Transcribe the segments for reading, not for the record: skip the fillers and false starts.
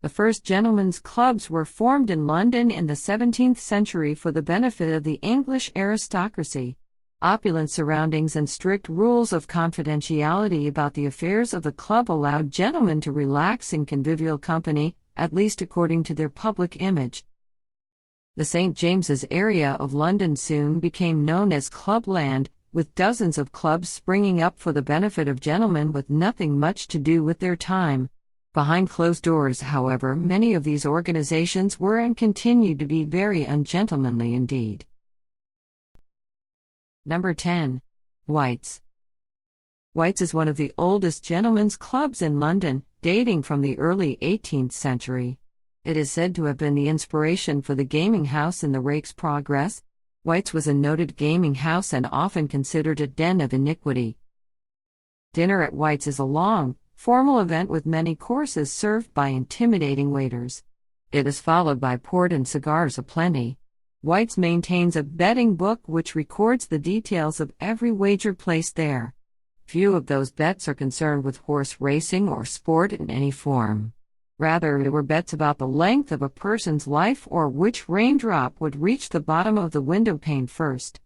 The first gentlemen's clubs were formed in London in the 17th century for the benefit of the English aristocracy. Opulent surroundings and strict rules of confidentiality about the affairs of the club allowed gentlemen to relax in convivial company, at least according to their public image. The St. James's area of London soon became known as Clubland, with dozens of clubs springing up for the benefit of gentlemen with nothing much to do with their time. Behind closed doors, however, many of these organizations were and continue to be very ungentlemanly indeed. Number 10. White's. White's is one of the oldest gentlemen's clubs in London, dating from the early 18th century. It is said to have been the inspiration for the gaming house in the Rake's Progress. White's was a noted gaming house and often considered a den of iniquity. Dinner at White's is a long, formal event with many courses served by intimidating waiters. It is followed by port and cigars aplenty. White's maintains a betting book which records the details of every wager placed there. Few of those bets are concerned with horse racing or sport in any form. Rather, they were bets about the length of a person's life or which raindrop would reach the bottom of the window pane first.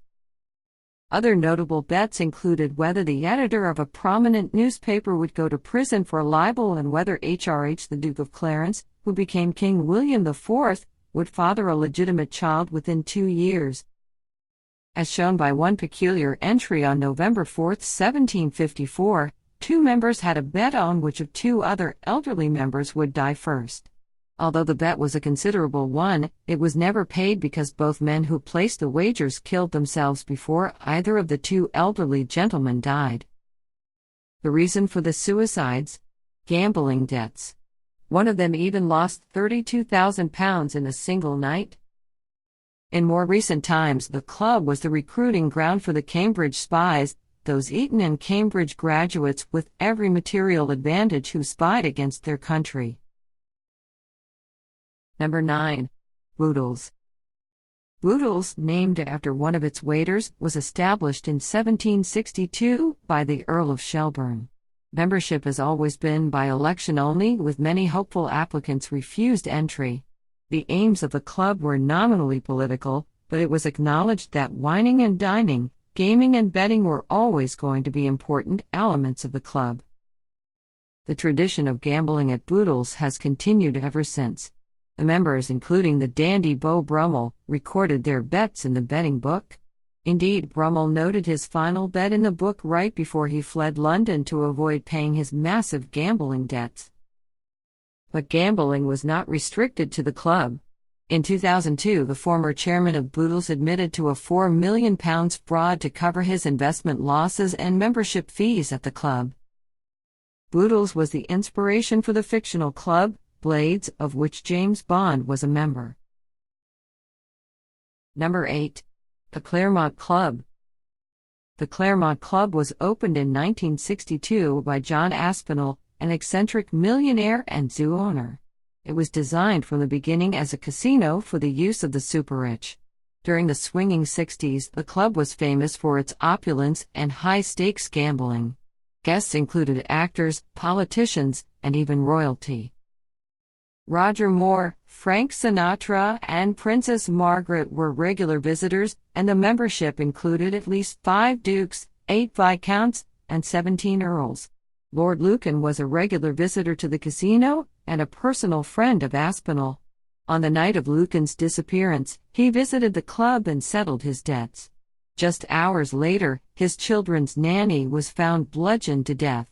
Other notable bets included whether the editor of a prominent newspaper would go to prison for libel and whether HRH, the Duke of Clarence, who became King William IV, would father a legitimate child within 2 years. As shown by one peculiar entry on November 4, 1754, 2 members had a bet on which of 2 other elderly members would die first. Although the bet was a considerable one, it was never paid because both men who placed the wagers killed themselves before either of the 2 elderly gentlemen died. The reason for the suicides? Gambling debts. One of them even lost £32,000 in a single night. In more recent times, the club was the recruiting ground for the Cambridge spies, those Eton and Cambridge graduates with every material advantage who spied against their country. Number 9. Boodle's. Boodle's, named after one of its waiters, was established in 1762 by the Earl of Shelburne. Membership has always been by election only, with many hopeful applicants refused entry. The aims of the club were nominally political, but it was acknowledged that wining and dining, gaming and betting were always going to be important elements of the club. The tradition of gambling at Boodle's has continued ever since. The members, including the dandy Beau Brummel, recorded their bets in the betting book. Indeed, Brummel noted his final bet in the book right before he fled London to avoid paying his massive gambling debts. But gambling was not restricted to the club. In 2002, the former chairman of Boodle's admitted to a £4 million fraud to cover his investment losses and membership fees at the club. Boodle's was the inspiration for the fictional club, Blades, of which James Bond was a member. Number 8. The Clermont Club. The Clermont Club was opened in 1962 by John Aspinall, an eccentric millionaire and zoo owner. It was designed from the beginning as a casino for the use of the super-rich. During the swinging 60s, the club was famous for its opulence and high-stakes gambling. Guests included actors, politicians, and even royalty. Roger Moore, Frank Sinatra, and Princess Margaret were regular visitors, and the membership included at least 5 dukes, 8 viscounts, and 17 earls. Lord Lucan was a regular visitor to the casino and a personal friend of Aspinall. On the night of Lucan's disappearance, he visited the club and settled his debts. Just hours later, his children's nanny was found bludgeoned to death.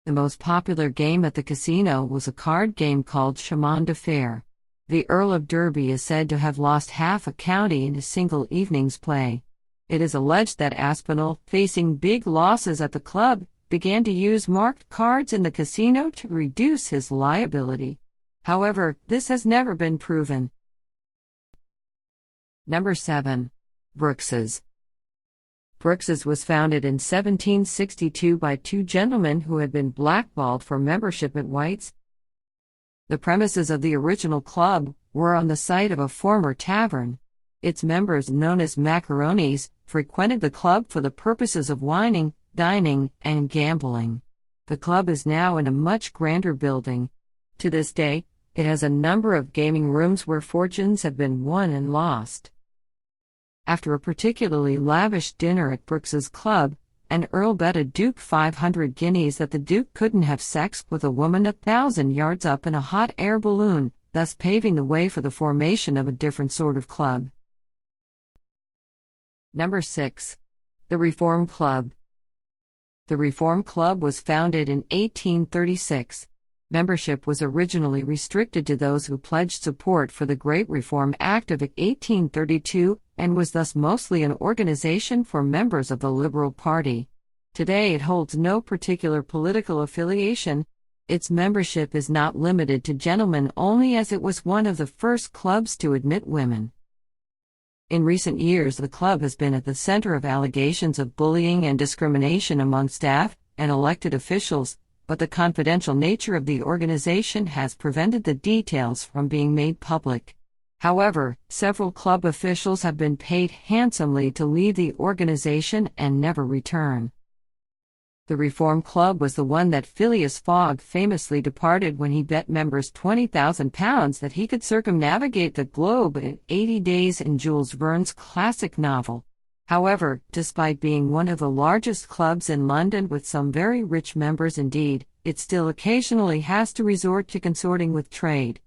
The most popular game at the casino was a card game called Chemin de Fer. The Earl of Derby is said to have lost half a county in a single evening's play. It is alleged that Aspinall, facing big losses at the club, began to use marked cards in the casino to reduce his liability. However, this has never been proven. Number 7. Brooks's. Brooks's was founded in 1762 by 2 gentlemen who had been blackballed for membership at White's. The premises of the original club were on the site of a former tavern. Its members, known as macaronis, frequented the club for the purposes of wining, dining, and gambling. The club is now in a much grander building. To this day, it has a number of gaming rooms where fortunes have been won and lost. After a particularly lavish dinner at Brooks's club, an earl bet a duke 500 guineas that the duke couldn't have sex with a woman 1,000 yards up in a hot air balloon, thus paving the way for the formation of a different sort of club. Number 6. The Reform Club. The Reform Club was founded in 1836. Membership was originally restricted to those who pledged support for the Great Reform Act of 1832 and was thus mostly an organization for members of the Liberal Party. Today it holds no particular political affiliation. Its membership is not limited to gentlemen only, as it was one of the first clubs to admit women. In recent years, the club has been at the center of allegations of bullying and discrimination among staff and elected officials, but the confidential nature of the organization has prevented the details from being made public. However, several club officials have been paid handsomely to leave the organization and never return. The Reform Club was the one that Phileas Fogg famously departed when he bet members £20,000 that he could circumnavigate the globe in 80 days in Jules Verne's classic novel. However, despite being one of the largest clubs in London with some very rich members indeed, it still occasionally has to resort to consorting with trade.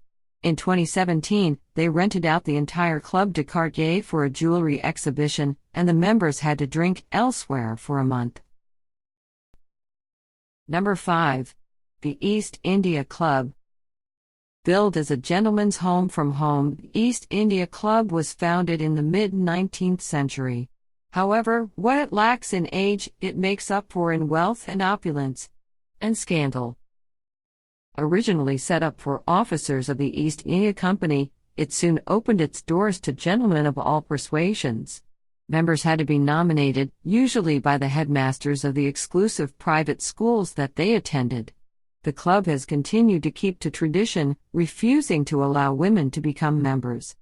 In 2017, they rented out the entire club to Cartier for a jewelry exhibition, and the members had to drink elsewhere for a month. Number 5. The East India Club. Billed as a gentleman's home from home, the East India Club was founded in the mid-19th century. However, what it lacks in age, it makes up for in wealth and opulence, and scandal. Originally set up for officers of the East India Company, it soon opened its doors to gentlemen of all persuasions. Members had to be nominated, usually by the headmasters of the exclusive private schools that they attended. The club has continued to keep to tradition, refusing to allow women to become members.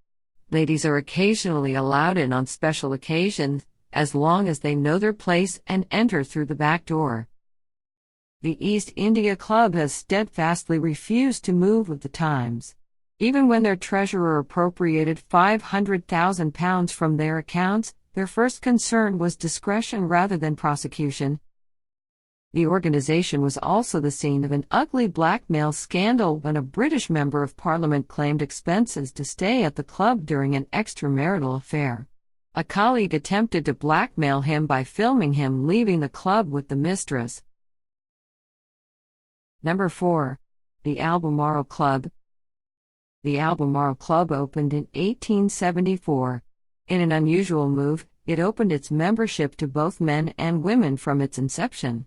Ladies are occasionally allowed in on special occasions, as long as they know their place and enter through the back door. The East India Club has steadfastly refused to move with the times. Even when their treasurer appropriated £500,000 from their accounts, their first concern was discretion rather than prosecution. The organization was also the scene of an ugly blackmail scandal when a British member of Parliament claimed expenses to stay at the club during an extramarital affair. A colleague attempted to blackmail him by filming him leaving the club with the mistress. Number 4. The Albemarle Club. The Albemarle Club opened in 1874. In an unusual move, it opened its membership to both men and women from its inception.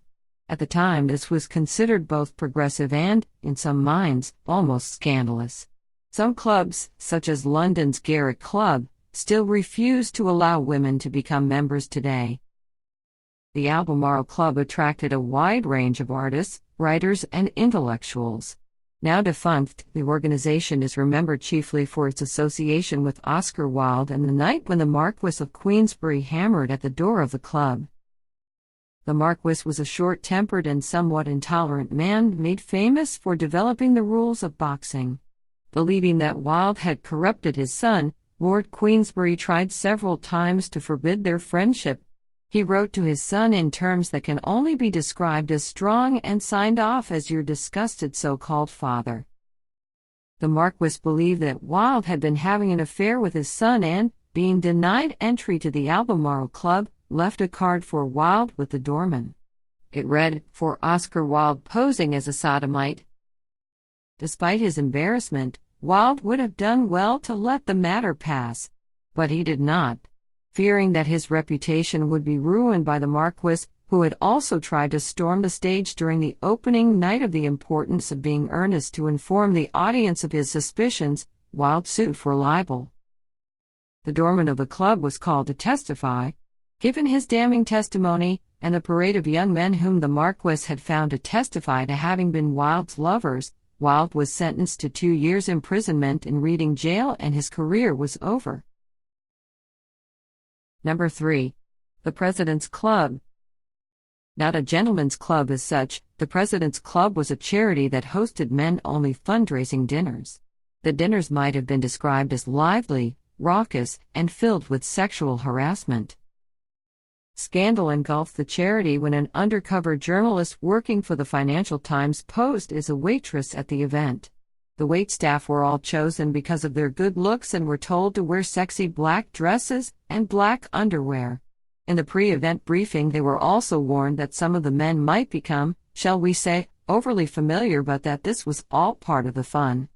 At the time, this was considered both progressive and, in some minds, almost scandalous. Some clubs, such as London's Garrick Club, still refuse to allow women to become members today. The Albemarle Club attracted a wide range of artists, writers, and intellectuals. Now defunct, the organization is remembered chiefly for its association with Oscar Wilde and the night when the Marquis of Queensberry hammered at the door of the club. The Marquis was a short-tempered and somewhat intolerant man made famous for developing the rules of boxing. Believing that Wilde had corrupted his son, Lord Queensberry tried several times to forbid their friendship. He wrote to his son in terms that can only be described as strong and signed off as your disgusted so-called father. The Marquis believed that Wilde had been having an affair with his son and, being denied entry to the Albemarle Club, left a card for Wilde with the doorman. It read, "For Oscar Wilde posing as a sodomite." Despite his embarrassment, Wilde would have done well to let the matter pass, but he did not. Fearing that his reputation would be ruined by the Marquis, who had also tried to storm the stage during the opening night of the importance of being earnest to inform the audience of his suspicions, Wilde sued for libel. The doorman of the club was called to testify. Given his damning testimony, and the parade of young men whom the Marquis had found to testify to having been Wilde's lovers, Wilde was sentenced to 2 years' imprisonment in Reading Jail and his career was over. Number 3. The President's Club. Not a gentleman's club as such, the President's Club was a charity that hosted men-only fundraising dinners. The dinners might have been described as lively, raucous, and filled with sexual harassment. Scandal engulfed the charity when an undercover journalist working for the Financial Times posed as a waitress at the event. The waitstaff were all chosen because of their good looks and were told to wear sexy black dresses and black underwear. In the pre-event briefing, they were also warned that some of the men might become, shall we say, overly familiar, but that this was all part of the fun.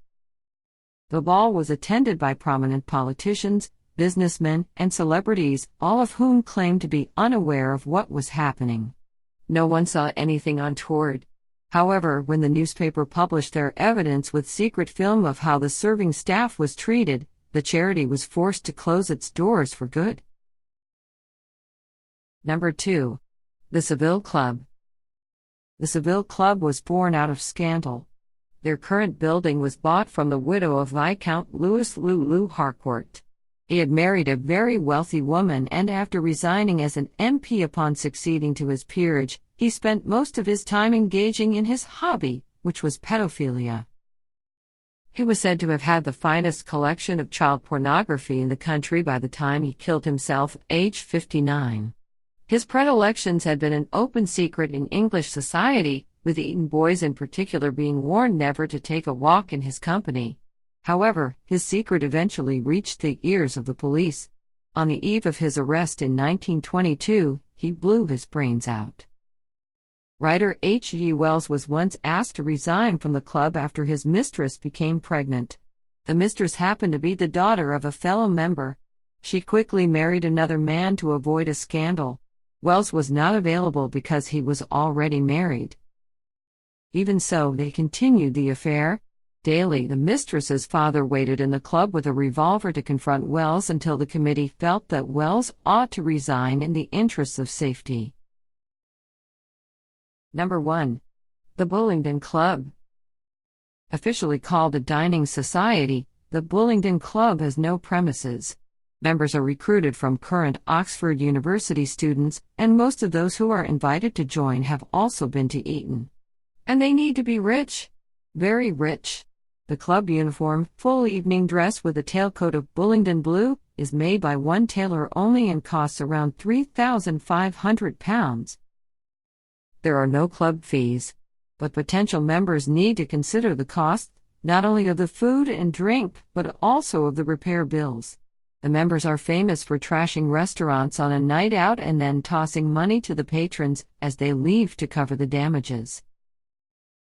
The ball was attended by prominent politicians, businessmen, and celebrities, all of whom claimed to be unaware of what was happening. No one saw anything untoward. However, when the newspaper published their evidence with secret film of how the serving staff was treated, the charity was forced to close its doors for good. Number 2. The Seville Club. The Seville Club was born out of scandal. Their current building was bought from the widow of Viscount Louis Lulu Harcourt. He had married a very wealthy woman, and after resigning as an MP upon succeeding to his peerage, he spent most of his time engaging in his hobby, which was pedophilia. He was said to have had the finest collection of child pornography in the country by the time he killed himself, aged 59. His predilections had been an open secret in English society, with Eton boys in particular being warned never to take a walk in his company. However, his secret eventually reached the ears of the police. On the eve of his arrest in 1922, he blew his brains out. Writer H.G. Wells was once asked to resign from the club after his mistress became pregnant. The mistress happened to be the daughter of a fellow member. She quickly married another man to avoid a scandal. Wells was not available because he was already married. Even so, they continued the affair. Daily, the mistress's father waited in the club with a revolver to confront Wells until the committee felt that Wells ought to resign in the interests of safety. Number 1. The Bullington Club. Officially called a dining society, the Bullington Club has no premises. Members are recruited from current Oxford University students, and most of those who are invited to join have also been to Eton. And they need to be rich. Very rich. The club uniform, full evening dress with a tailcoat of Bullington blue, is made by one tailor only and costs around £3,500. There are no club fees, but potential members need to consider the cost, not only of the food and drink, but also of the repair bills. The members are famous for trashing restaurants on a night out and then tossing money to the patrons as they leave to cover the damages.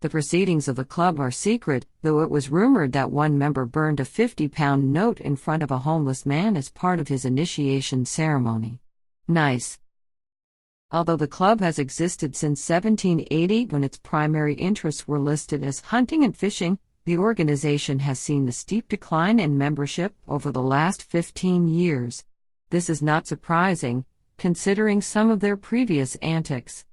The proceedings of the club are secret, though it was rumored that one member burned a £50 note in front of a homeless man as part of his initiation ceremony. Nice. Although the club has existed since 1780, when its primary interests were listed as hunting and fishing, the organization has seen a steep decline in membership over the last 15 years. This is not surprising, considering some of their previous antics.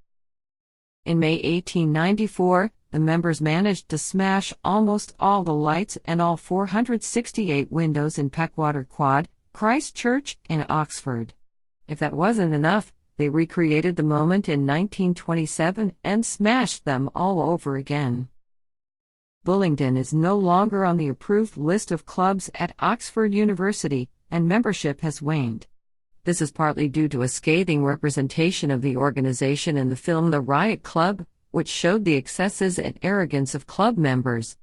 In May 1894, the members managed to smash almost all the lights and all 468 windows in Peckwater Quad, Christ Church, in Oxford. If that wasn't enough, they recreated the moment in 1927 and smashed them all over again. Bullington is no longer on the approved list of clubs at Oxford University, and membership has waned. This is partly due to a scathing representation of the organization in the film The Riot Club, which showed the excesses and arrogance of club members.